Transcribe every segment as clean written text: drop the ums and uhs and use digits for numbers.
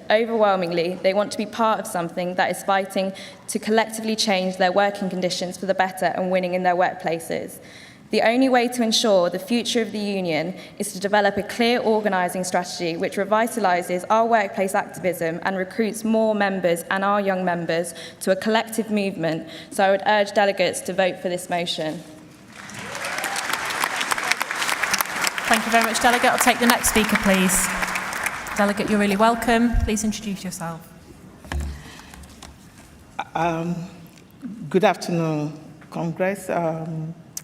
overwhelmingly, they want to be part of something that is fighting to collectively change their working conditions for the better and winning in their workplaces. The only way to ensure the future of the union is to develop a clear organising strategy which revitalises our workplace activism and recruits more members and our young members to a collective movement. So I would urge delegates to vote for this motion. Thank you very much, Delegate. I'll take the next speaker, please. Delegate, you're really welcome. Please introduce yourself. Good afternoon, Congress.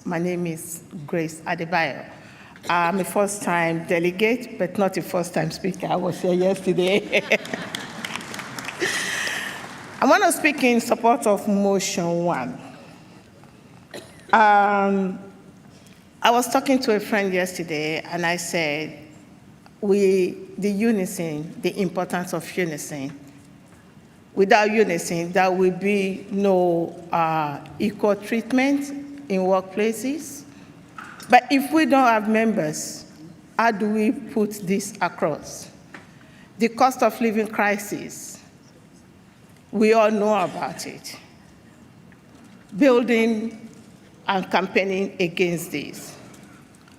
My name is Grace Adebayo. I'm a first-time delegate, but not a first-time speaker. I was here yesterday. I want to speak in support of motion 1. I was talking to a friend yesterday, and I said, the UNISON, the importance of UNISON. Without UNISON, there will be no equal treatment in workplaces. But if we don't have members, how do we put this across? The cost of living crisis, we all know about it. Building and campaigning against this.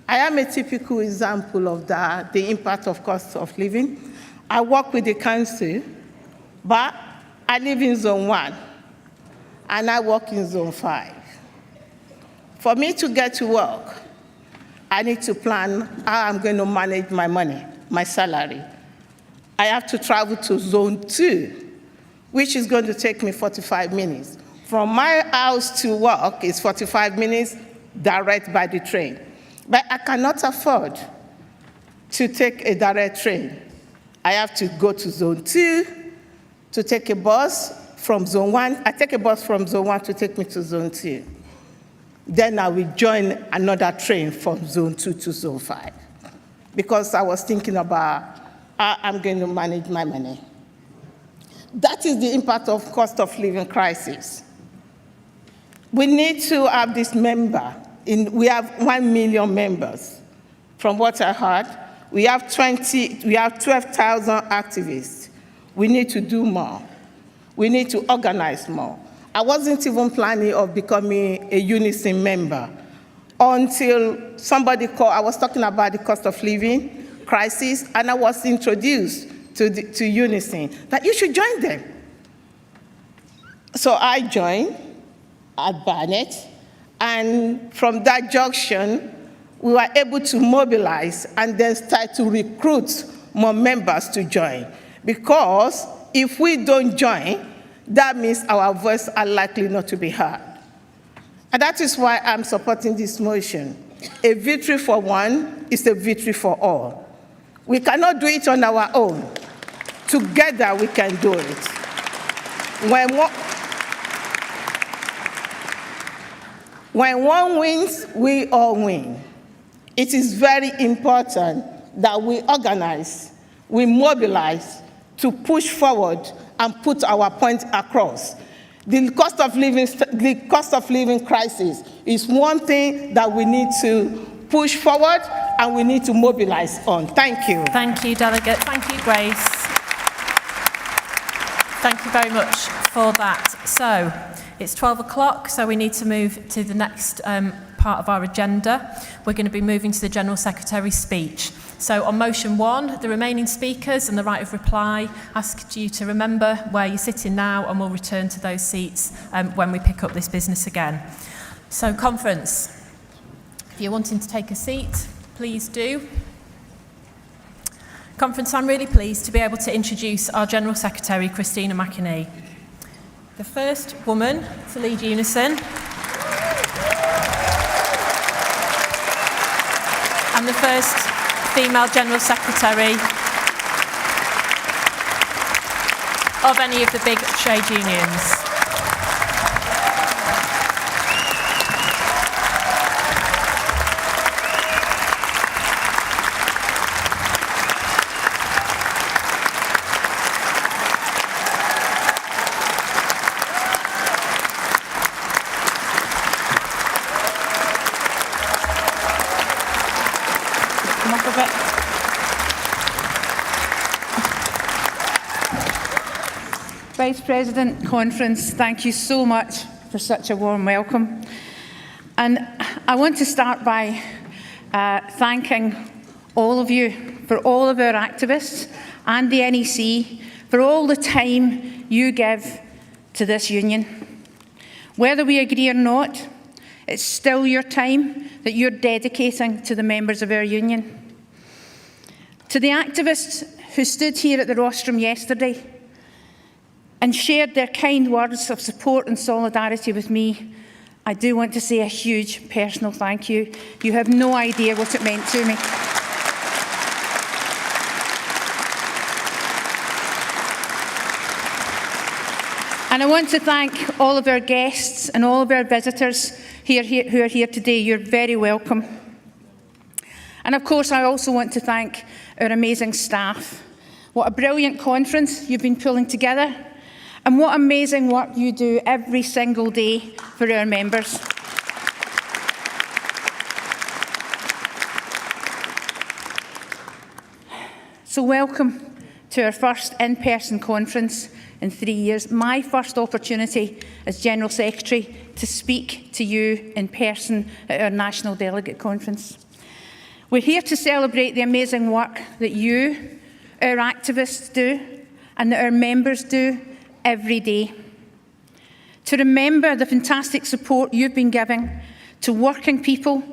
I am a typical example of that, the impact of cost of living. I work with the council, but I live in Zone 1, and I work in Zone 5. For me to get to work, I need to plan how I'm going to manage my money, my salary. I have to travel to Zone 2, which is going to take me 45 minutes. From my house to work is 45 minutes direct by the train. But I cannot afford to take a direct train. I have to go to Zone 2 to take a bus from Zone 1. I take a bus from Zone 1 to take me to Zone 2. Then I will join another train from Zone 2 to Zone 5, because I was thinking about how I'm going to manage my money. That is the impact of cost of living crisis. We need to have this member. We have 1 million members. From what I heard, we have 12,000 activists. We need to do more. We need to organize more. I wasn't even planning of becoming a UNISON member until somebody called. I was talking about the cost of living crisis, and I was introduced to UNISON, that you should join them. So I joined at Barnet, and from that junction, we were able to mobilize and then start to recruit more members to join. Because if we don't join, that means our voices are likely not to be heard. And that is why I'm supporting this motion. A victory for one is a victory for all. We cannot do it on our own. Together we can do it. When one wins, we all win. It is very important that we organize, we mobilize to push forward and put our point across. The cost of living crisis is one thing that we need to push forward and we need to mobilize on. Thank you. Thank you, Delegate. Thank you, Grace. Thank you very much for that. So, it's 12 o'clock, so we need to move to the next part of our agenda. We're going to be moving to the General Secretary's speech. So on motion 1, the remaining speakers and the right of reply asked you to remember where you're sitting now, and we'll return to those seats when we pick up this business again. So conference, if you're wanting to take a seat, please do. Conference, I'm really pleased to be able to introduce our General Secretary, Christina McAnea. The first woman to lead UNISON, and the first female General Secretary of any of the big trade unions. Vice President, Conference, thank you so much for such a warm welcome. And I want to start by thanking all of you for all of our activists and the NEC for all the time you give to this union. Whether we agree or not, it's still your time that you're dedicating to the members of our union. To the activists who stood here at the rostrum yesterday and shared their kind words of support and solidarity with me, I do want to say a huge personal thank you. You have no idea what it meant to me. And I want to thank all of our guests and all of our visitors who are here today. You're very welcome. And of course, I also want to thank our amazing staff. What a brilliant conference you've been pulling together, and what amazing work you do every single day for our members. So welcome to our first in-person conference in 3 years, my first opportunity as General Secretary to speak to you in person at our National Delegate Conference. We're here to celebrate the amazing work that you, our activists, do and that our members do every day. To remember the fantastic support you've been giving to working people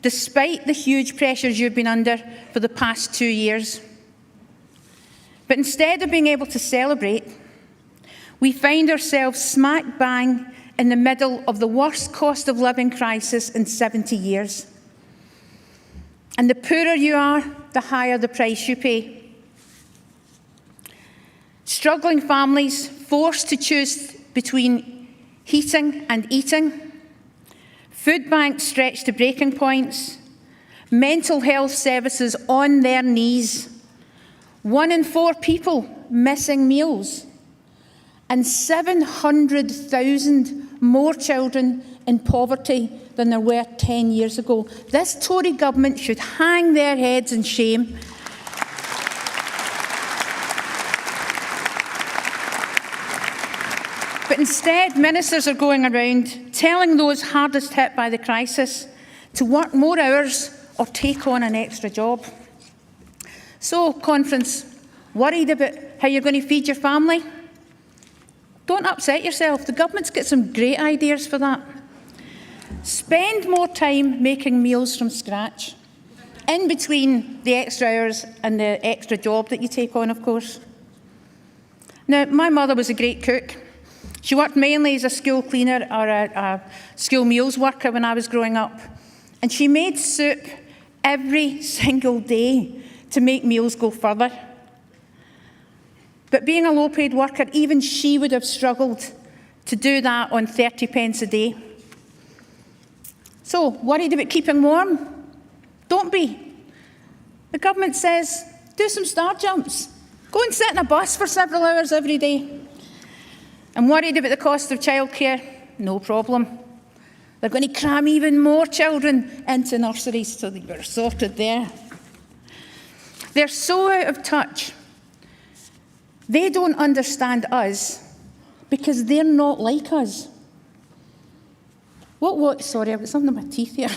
despite the huge pressures you've been under for the past 2 years. But instead of being able to celebrate, we find ourselves smack bang in the middle of the worst cost of living crisis in 70 years. And the poorer you are, the higher the price you pay. Struggling families forced to choose between heating and eating, food banks stretched to breaking points, mental health services on their knees, 1 in 4 people missing meals, and 700,000 more children in poverty than there were 10 years ago. This Tory government should hang their heads in shame. But instead, ministers are going around telling those hardest hit by the crisis to work more hours or take on an extra job. So, Conference, worried about how you're going to feed your family? Don't upset yourself. The government's got some great ideas for that. Spend more time making meals from scratch, in between the extra hours and the extra job that you take on, of course. Now, my mother was a great cook. She worked mainly as a school cleaner or a school meals worker when I was growing up. And she made soup every single day to make meals go further. But being a low-paid worker, even she would have struggled to do that on 30 pence a day. So, worried about keeping warm? Don't be. The government says, do some star jumps. Go and sit in a bus for several hours every day. And worried about the cost of childcare? No problem. They're going to cram even more children into nurseries, so we're sorted there. They're so out of touch. They don't understand us because they're not like us. Sorry, I've got something in my teeth here.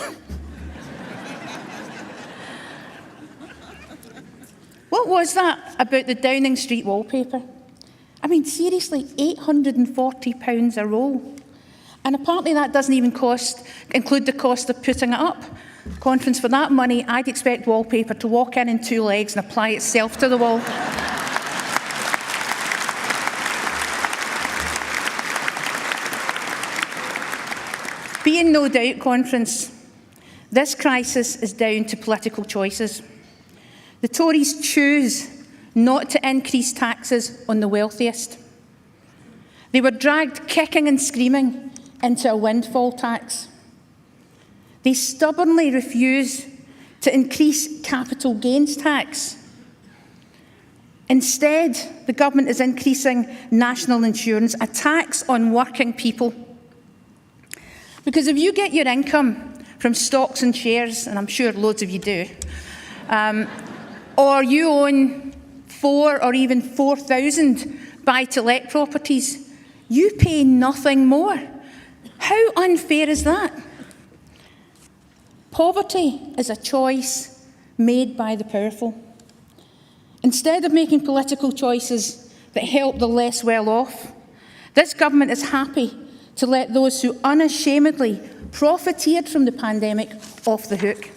What was that about the Downing Street wallpaper? I mean, seriously, £840 a roll. And apparently that doesn't even include the cost of putting it up. Conference, for that money, I'd expect wallpaper to walk in 2 legs and apply itself to the wall. Be in no doubt, Conference, this crisis is down to political choices. The Tories choose not to increase taxes on the wealthiest. They were dragged kicking and screaming into a windfall tax. They stubbornly refuse to increase capital gains tax. Instead, the government is increasing national insurance, a tax on working people. Because if you get your income from stocks and shares, and I'm sure loads of you do, or you own 4 or even 4,000 buy-to-let properties, you pay nothing more. How unfair is that? Poverty is a choice made by the powerful. Instead of making political choices that help the less well-off, this government is happy to let those who unashamedly profiteered from the pandemic off the hook.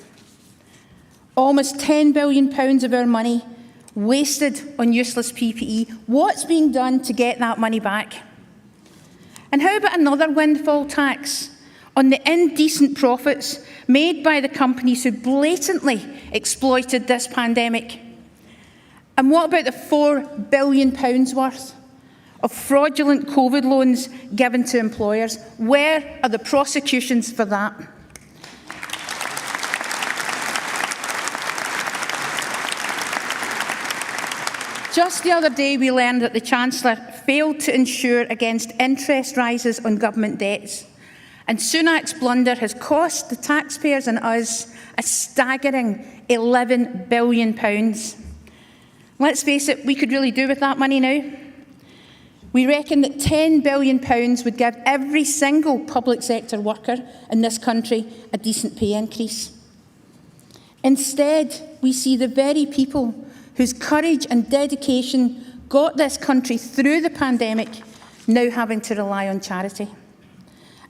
Almost £10 billion of our money wasted on useless PPE. What's being done to get that money back? And how about another windfall tax on the indecent profits made by the companies who blatantly exploited this pandemic? And what about the £4 billion worth of fraudulent COVID loans given to employers? Where are the prosecutions for that? Just the other day, we learned that the Chancellor failed to insure against interest rises on government debts. And Sunak's blunder has cost the taxpayers and us a staggering £11 billion. Let's face it, we could really do with that money now. We reckon that £10 billion would give every single public sector worker in this country a decent pay increase. Instead, we see the very people whose courage and dedication got this country through the pandemic now having to rely on charity.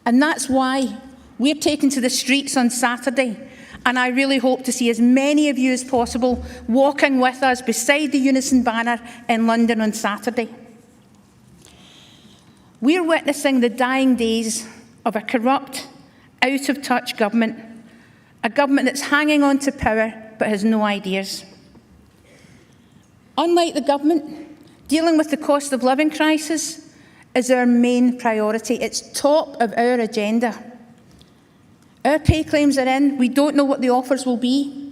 And that's why we're taking to the streets on Saturday, and I really hope to see as many of you as possible walking with us beside the UNISON banner in London on Saturday. We're witnessing the dying days of a corrupt, out-of-touch government, a government that's hanging on to power but has no ideas. Unlike the government, dealing with the cost of living crisis is our main priority. It's top of our agenda. Our pay claims are in. We don't know what the offers will be.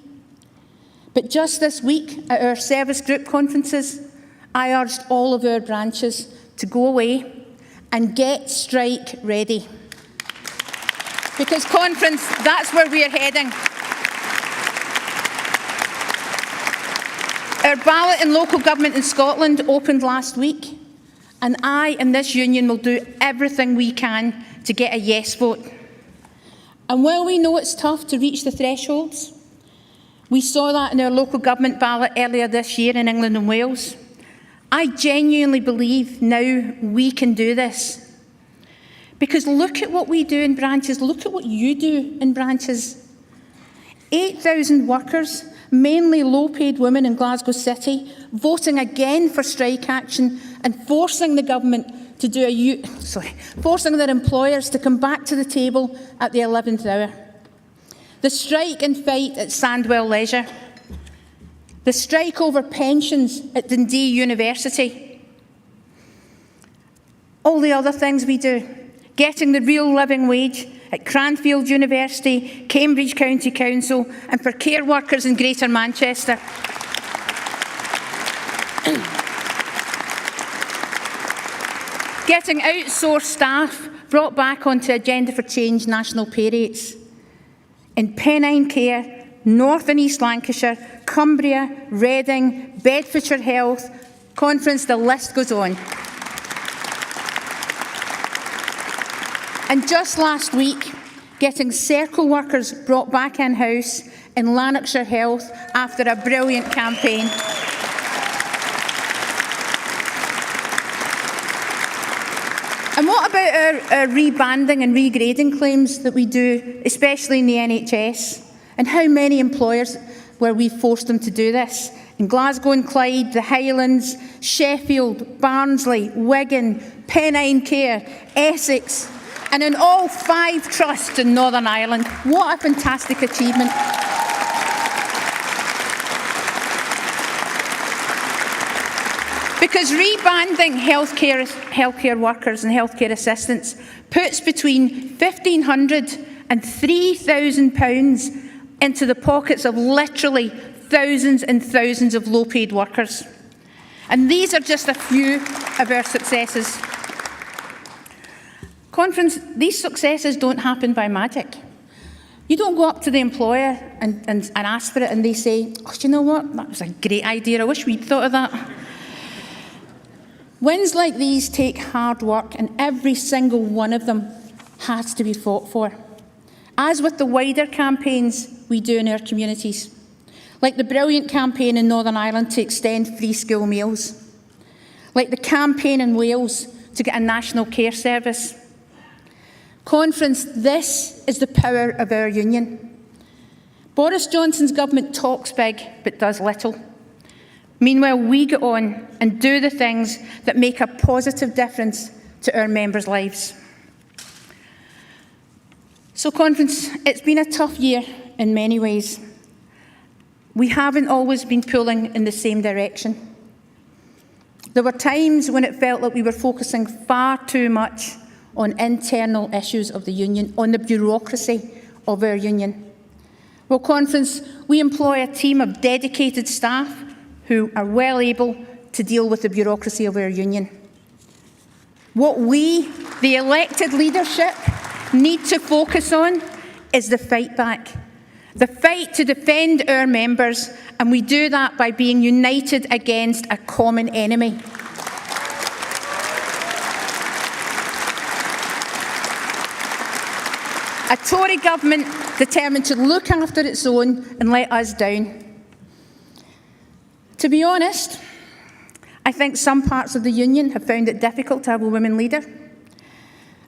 But just this week, at our service group conferences, I urged all of our branches to go away and get strike ready. Because conference, that's where we're heading. Our ballot in local government in Scotland opened last week, and I and this union will do everything we can to get a yes vote. And while we know it's tough to reach the thresholds, we saw that in our local government ballot earlier this year in England and Wales, I genuinely believe now we can do this. Because look at what we do in branches, look at what you do in branches. 8,000 workers, mainly low-paid women in Glasgow City, voting again for strike action and forcing the government to do forcing their employers to come back to the table at the 11th hour. The strike and fight at Sandwell Leisure. The strike over pensions at Dundee University. All the other things we do. Getting the real living wage at Cranfield University, Cambridge County Council, and for care workers in Greater Manchester. Getting outsourced staff brought back onto Agenda for Change national pay rates. In Pennine Care, North and East Lancashire, Cumbria, Reading, Bedfordshire Health, Conference, the list goes on. And just last week, getting Circle workers brought back in-house in Lanarkshire Health after a brilliant campaign. And what about our rebanding and regrading claims that we do, especially in the NHS? And how many employers where we forced them to do this? In Glasgow and Clyde, the Highlands, Sheffield, Barnsley, Wigan, Pennine Care, Essex, and in all 5 trusts in Northern Ireland. What a fantastic achievement. Because rebanding healthcare workers and healthcare assistants puts between £1,500 and £3,000 into the pockets of literally thousands and thousands of low-paid workers. And these are just a few of our successes. Conference, these successes don't happen by magic. You don't go up to the employer and ask for it and they say, oh, you know what, that was a great idea, I wish we'd thought of that. Wins like these take hard work, and every single one of them has to be fought for. As with the wider campaigns we do in our communities, like the brilliant campaign in Northern Ireland to extend free school meals, like the campaign in Wales to get a national care service. Conference, this is the power of our union. Boris Johnson's government talks big but does little. Meanwhile, we get on and do the things that make a positive difference to our members' lives. So, Conference, it's been a tough year in many ways. We haven't always been pulling in the same direction. There were times when it felt like we were focusing far too much on internal issues of the union, on the bureaucracy of our union. Well, Conference, we employ a team of dedicated staff who are well able to deal with the bureaucracy of our union. What we, the elected leadership, need to focus on is the fight back. The fight to defend our members, and we do that by being united against a common enemy. A Tory government determined to look after its own and let us down. To be honest, I think some parts of the union have found it difficult to have a woman leader.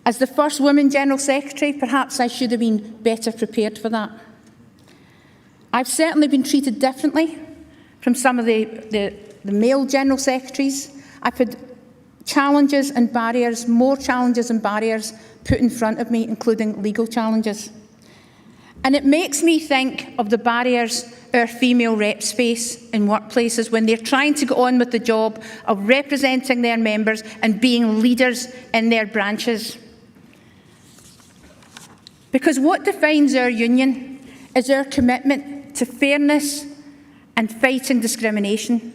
As the first woman General Secretary, perhaps I should have been better prepared for that. I've certainly been treated differently from some of the male General Secretaries. I've had challenges and barriers, more challenges and barriers put in front of me, including legal challenges. And it makes me think of the barriers our female reps face in workplaces when they're trying to go on with the job of representing their members and being leaders in their branches. Because what defines our union is our commitment to fairness and fighting discrimination.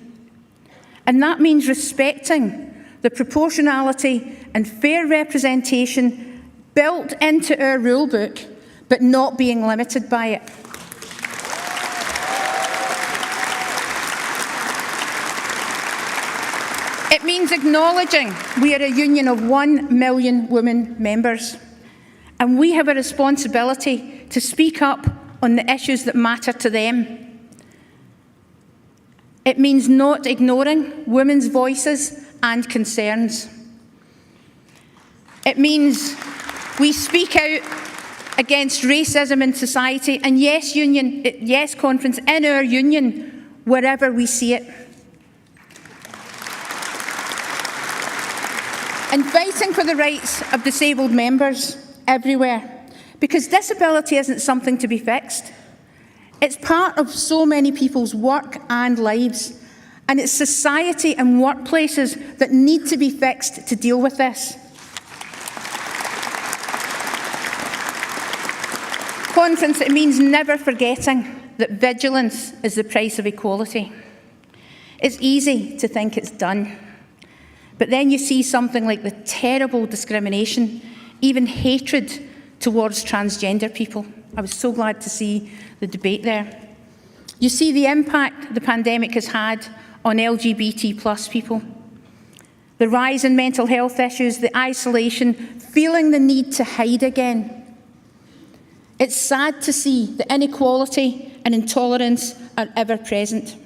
And that means respecting the proportionality and fair representation built into our rulebook, but not being limited by it. It means acknowledging we are a union of 1 million women members, and we have a responsibility to speak up on the issues that matter to them. It means not ignoring women's voices and concerns. It means we speak out against racism in society, and yes, Conference, in our union, wherever we see it. And fighting for the rights of disabled members everywhere, because disability isn't something to be fixed. It's part of so many people's work and lives, and it's society and workplaces that need to be fixed to deal with this. Conference, it means never forgetting that vigilance is the price of equality. It's easy to think it's done, but then you see something like the terrible discrimination, even hatred towards transgender people. I was so glad to see the debate there. You see the impact the pandemic has had on LGBT+ people. The rise in mental health issues, the isolation, feeling the need to hide again. It's sad to see the inequality and intolerance are ever present.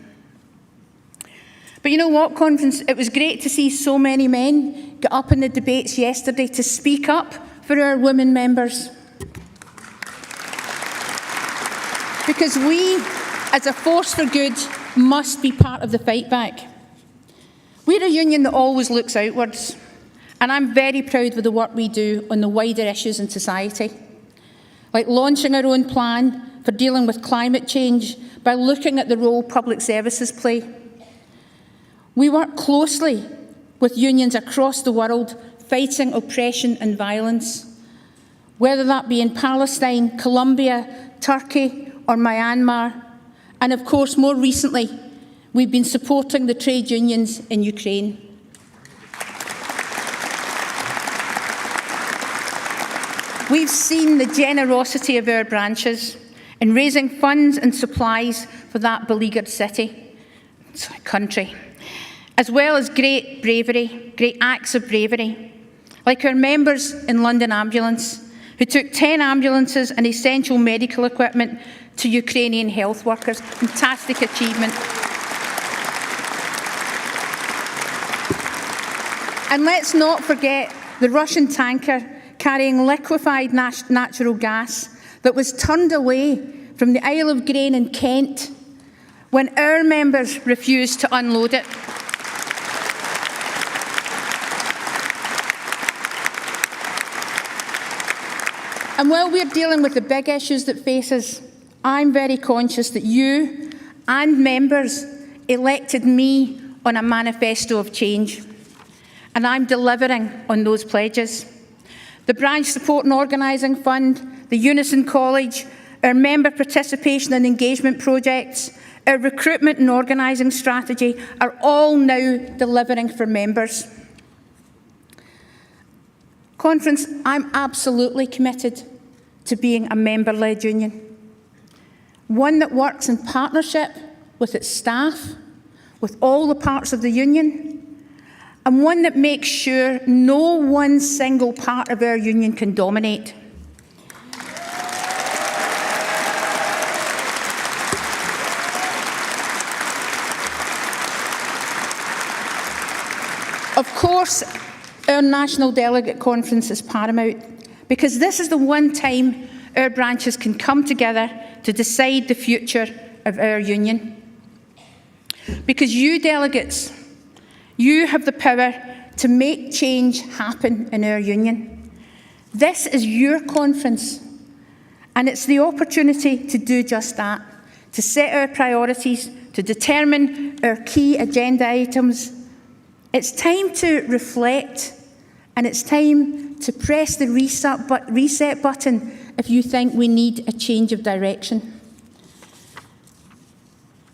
But you know what, Conference? It was great to see so many men get up in the debates yesterday to speak up for our women members. Because we, as a force for good, must be part of the fight back. We're a union that always looks outwards, and I'm very proud of the work we do on the wider issues in society, like launching our own plan for dealing with climate change by looking at the role public services play. We work closely with unions across the world fighting oppression and violence, whether that be in Palestine, Colombia, Turkey or Myanmar. And of course, more recently, we've been supporting the trade unions in Ukraine. We've seen the generosity of our branches in raising funds and supplies for that beleaguered country. as well as great bravery, great acts of bravery, like our members in London Ambulance, who took 10 ambulances and essential medical equipment to Ukrainian health workers. Fantastic achievement. And let's not forget the Russian tanker carrying liquefied natural gas that was turned away from the Isle of Grain in Kent when our members refused to unload it. And while we're dealing with the big issues that face us, I'm very conscious that you and members elected me on a Manifesto of Change, and I'm delivering on those pledges. The Branch Support and Organising Fund, the UNISON College, our member participation and engagement projects, our recruitment and organising strategy are all now delivering for members. Conference, I'm absolutely committed to being a member-led union, one that works in partnership with its staff, with all the parts of the union, and one that makes sure no one single part of our union can dominate. Of course, our National Delegate Conference is paramount, because this is the one time our branches can come together to decide the future of our union. Because you delegates, you have the power to make change happen in our union. This is your conference, and it's the opportunity to do just that, to set our priorities, to determine our key agenda items. It's time to reflect, and it's time to press the reset button if you think we need a change of direction.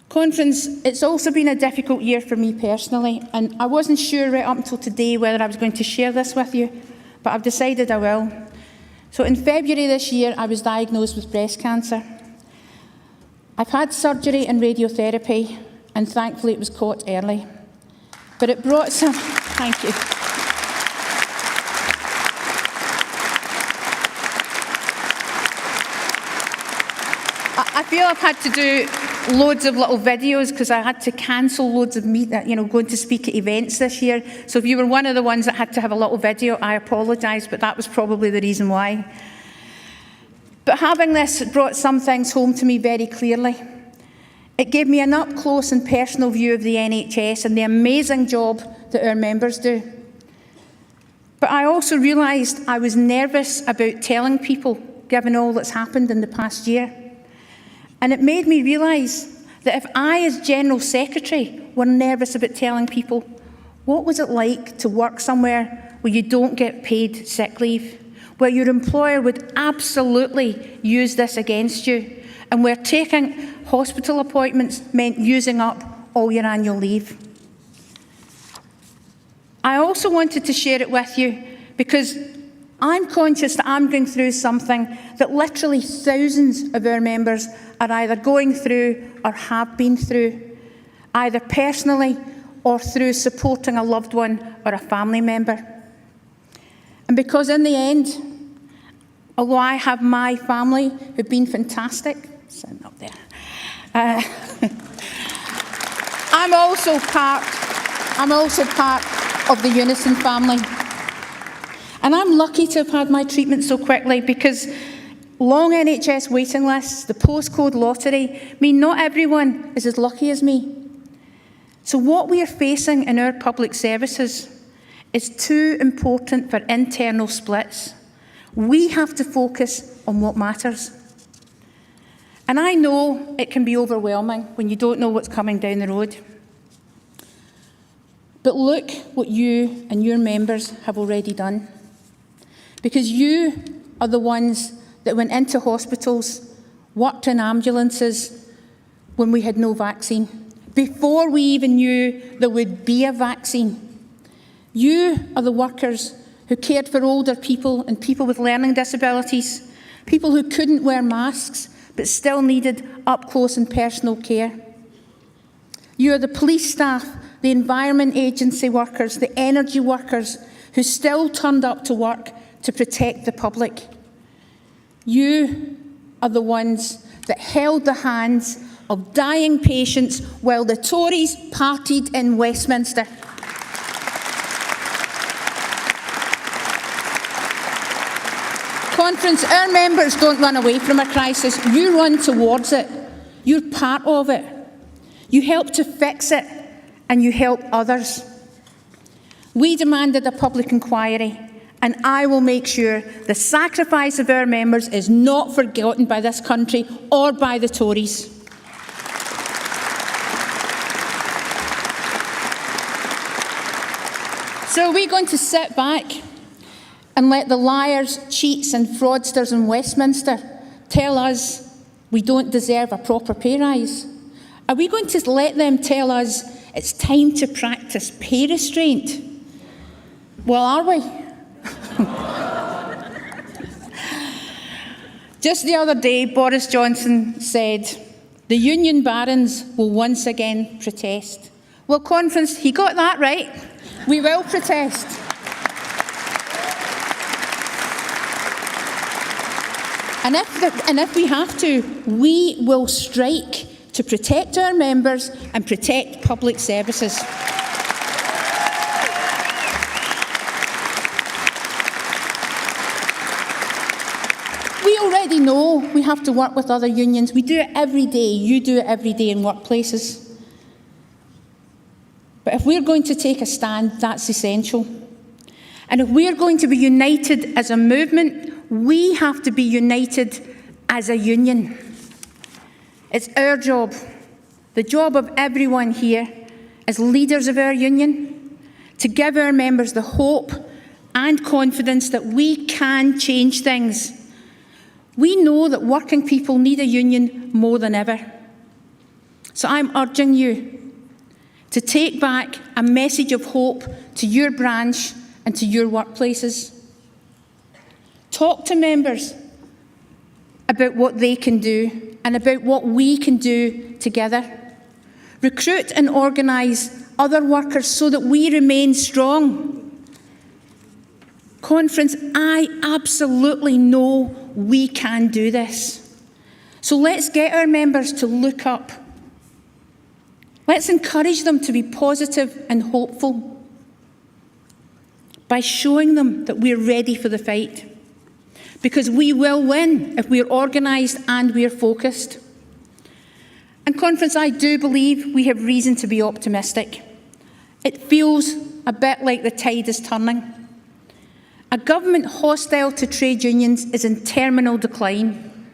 Conference, it's also been a difficult year for me personally, and I wasn't sure right up until today whether I was going to share this with you, but I've decided I will. So in February this year, I was diagnosed with breast cancer. I've had surgery and radiotherapy, and thankfully it was caught early. But it brought some, thank you. I feel I've had to do loads of little videos because I had to cancel loads of going to speak at events this year. So if you were one of the ones that had to have a little video, I apologise, but that was probably the reason why. But having this brought some things home to me very clearly. It gave me an up-close and personal view of the NHS and the amazing job that our members do. But I also realised I was nervous about telling people, given all that's happened in the past year. And it made me realise that if I, as General Secretary, were nervous about telling people, what was it like to work somewhere where you don't get paid sick leave, where your employer would absolutely use this against you, and where taking hospital appointments meant using up all your annual leave. I also wanted to share it with you because I'm conscious that I'm going through something that literally thousands of our members are either going through or have been through, either personally or through supporting a loved one or a family member. And because in the end, although I have my family who've been fantastic, sitting up there, I'm also part of the UNISON family. And I'm lucky to have had my treatment so quickly because long NHS waiting lists, the postcode lottery, mean not everyone is as lucky as me. So what we are facing in our public services is too important for internal splits. We have to focus on what matters. And I know it can be overwhelming when you don't know what's coming down the road. But look what you and your members have already done. Because you are the ones that went into hospitals, worked in ambulances when we had no vaccine, before we even knew there would be a vaccine. You are the workers who cared for older people and people with learning disabilities, people who couldn't wear masks but still needed up-close and personal care. You are the police staff the Environment Agency workers, the energy workers who still turned up to work to protect the public. You are the ones that held the hands of dying patients while the Tories partied in Westminster. Conference, our members don't run away from a crisis. You run towards it. You're part of it. You help to fix it, and you help others. We demanded a public inquiry, and I will make sure the sacrifice of our members is not forgotten by this country or by the Tories. So are we going to sit back and let the liars, cheats and fraudsters in Westminster tell us we don't deserve a proper pay rise? Are we going to let them tell us it's time to practice pay restraint? Well, are we? Just the other day, Boris Johnson said, the union barons will once again protest. Well, Conference, he got that right. We will protest. And if we have to, we will strike to protect our members and protect public services. We already know we have to work with other unions. We do it every day. You do it every day in workplaces. But if we're going to take a stand, that's essential. And if we're going to be united as a movement, we have to be united as a union. It's our job, the job of everyone here, as leaders of our union, to give our members the hope and confidence that we can change things. We know that working people need a union more than ever. So I'm urging you to take back a message of hope to your branch and to your workplaces. Talk to members about what they can do and about what we can do together. Recruit and organise other workers so that we remain strong. Conference, I absolutely know we can do this. So let's get our members to look up. Let's encourage them to be positive and hopeful by showing them that we're ready for the fight. Because we will win if we're organised and we're focused. And Conference, I do believe we have reason to be optimistic. It feels a bit like the tide is turning. A government hostile to trade unions is in terminal decline,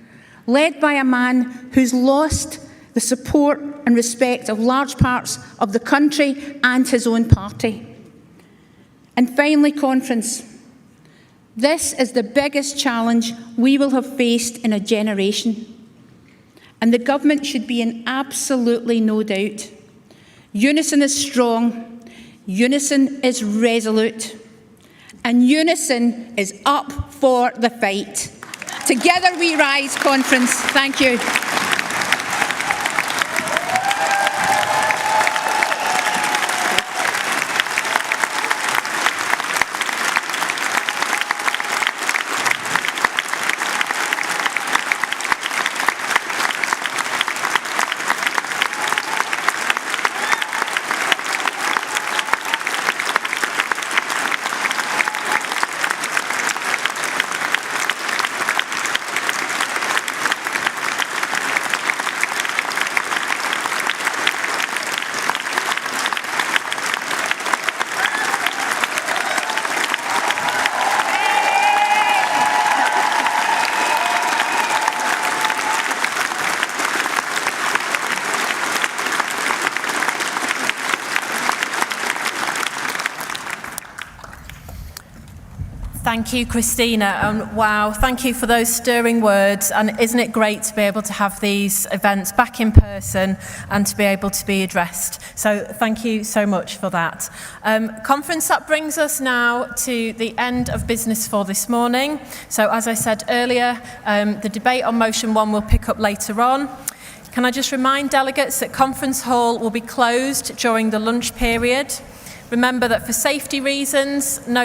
led by a man who's lost the support and respect of large parts of the country and his own party. And finally, Conference, this is the biggest challenge we will have faced in a generation. And the government should be in absolutely no doubt. Unison is strong, Unison is resolute, and Unison is up for the fight. Together we rise, Conference. Thank you. Thank you, Christina, and wow, thank you for those stirring words. And isn't it great to be able to have these events back in person and to be able to be addressed? So thank you so much for that. Conference, that brings us now to the end of business for this morning. So as I said earlier, the debate on motion 1 will pick up later on. Can I just remind delegates that Conference Hall will be closed during the lunch period? Remember that for safety reasons, no